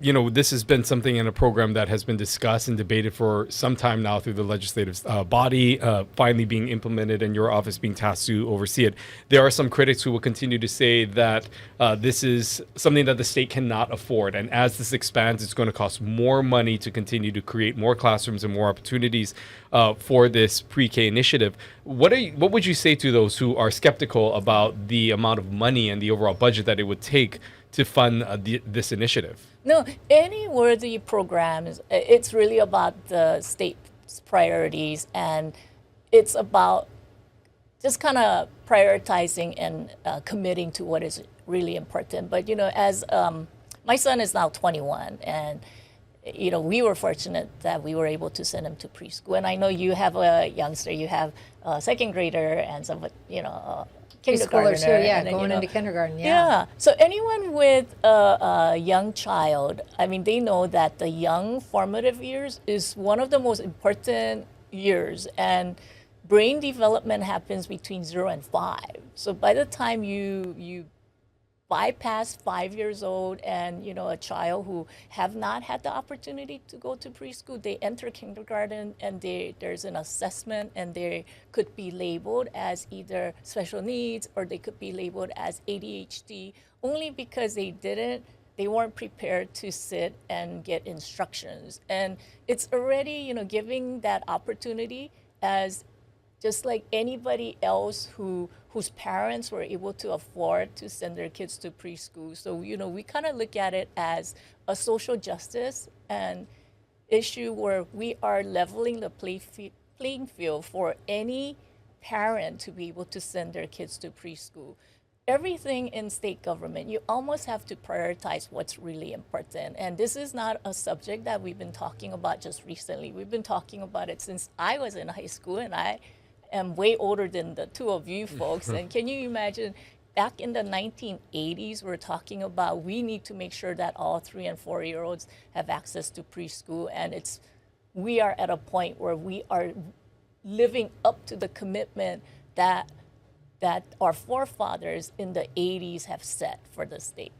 this has been something in a program that has been discussed and debated for some time now through the legislative body, finally being implemented and your office being tasked to oversee it. There are some critics who will continue to say that this is something that the state cannot afford. And as this expands, it's going to cost more money to continue to create more classrooms and more opportunities for this pre-K initiative. What would you say to those who are skeptical about the amount of money and the overall budget that it would take to fund this initiative? No, any worthy programs, it's really about the state's priorities, and it's about just kind of prioritizing and committing to what is really important. But, as my son is now 21, and, we were fortunate that we were able to send him to preschool. And I know you have a youngster, you have a second grader and some, Preschoolers too, yeah, and then, going into kindergarten, yeah. So anyone with a young child, I mean, they know that the young formative years is one of the most important years, and brain development happens between 0 and 5. So by the time you bypass 5 years old, and a child who have not had the opportunity to go to preschool, they enter kindergarten, and there's an assessment, and they could be labeled as either special needs, or they could be labeled as ADHD, only because they weren't prepared to sit and get instructions. And it's already giving that opportunity as just like anybody else whose parents were able to afford to send their kids to preschool. So, we kind of look at it as a social justice and issue where we are leveling the playing field for any parent to be able to send their kids to preschool. Everything in state government, you almost have to prioritize what's really important. And this is not a subject that we've been talking about just recently. We've been talking about it since I was in high school, and I am way older than the two of you folks. And can you imagine, back in the 1980s, we're talking about we need to make sure that all 3 and 4-year-olds have access to preschool. And we are at a point where we are living up to the commitment that our forefathers in the 80s have set for the state.